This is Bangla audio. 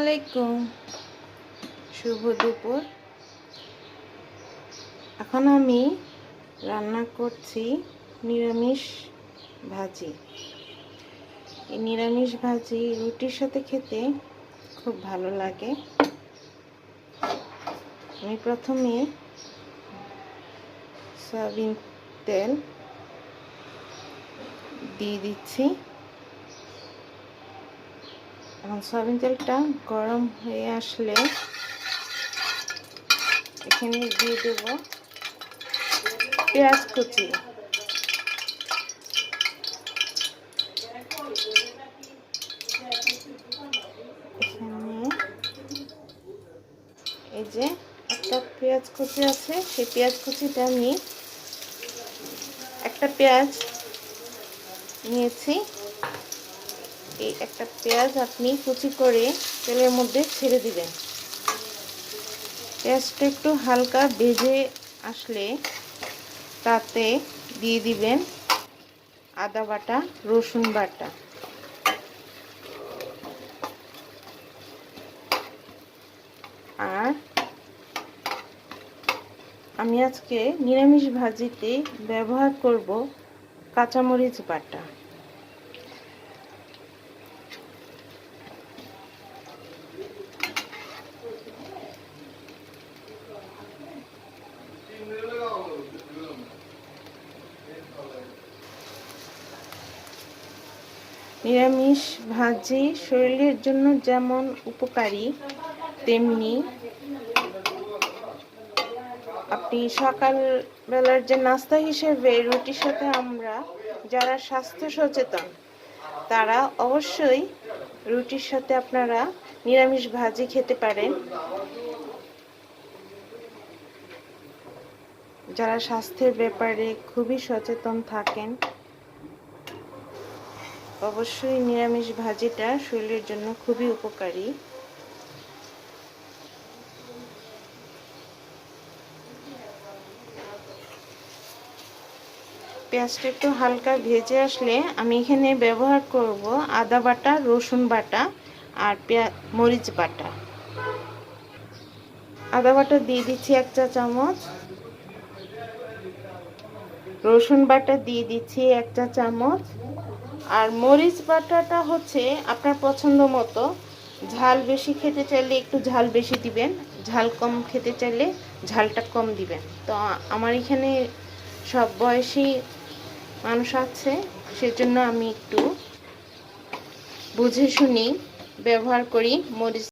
আলাইকুম, শুভ দুপুর। এখন আমি রান্না করছি নিরামিষ ভাজি। এই নিরামিষ ভাজি রুটির সাথে খেতে খুব ভালো লাগে। আমি প্রথমে সয়াবিন তেল দিয়ে দিচ্ছি। এখন সয়াবিন তেলটা গরম হয়ে আসলে এখানে দিয়ে দেব পেঁয়াজ কুচি। এখানে এই যে একটা পেঁয়াজ কুচি আছে, সেই পেঁয়াজ কুচিটা আমি একটা পেঁয়াজ নিয়েছি। এই একটা পেঁয়াজ আপনি কুচি করে তেলের মধ্যে ছেড়ে দিবেন। পেঁয়াজটা একটু হালকা ভেজে আসলে তাতে দিয়ে দিবেন আদা বাটা, রসুন বাটা। আর আমি আজকে নিরামিষ ভাজিতে ব্যবহার করব কাঁচামরিচ বাটা। নিরামিষ ভাজি শরীরের জন্য যেমন উপকারী, তেমনি আপনি সকালবেলার যে নাস্তা হিসেবে রুটির সাথে আমরা যারা স্বাস্থ্য সচেতন তারা অবশ্যই রুটির সাথে আপনারা নিরামিষ ভাজি খেতে পারেন। যারা স্বাস্থ্যের ব্যাপারে খুবই সচেতন থাকেন অবশ্যই নিরামিষ ভাজিটা শরীরের জন্য খুবই উপকারী। পেঁয়াজটা একটু হালকা ভেজে আসলে আমি এখানে ব্যবহার করব আদা বাটা, রসুন বাটা আর মরিচ বাটা। আদা বাটা দিয়ে দিচ্ছি 1 চা চামচ, রসুন বাটা দিয়ে দিচ্ছি 1 চা চামচ, আর মরিচ বাটাটা হচ্ছে আপনার পছন্দ মতো। ঝাল বেশি খেতে চাইলে একটু ঝাল বেশি দিবেন, ঝাল কম খেতে চাইলে ঝালটা কম দিবেন। তো আমার এখানে সব বয়সী মানুষ আছে, সেজন্য আমি একটু বুঝে শুনি ব্যবহার করি মরিচ।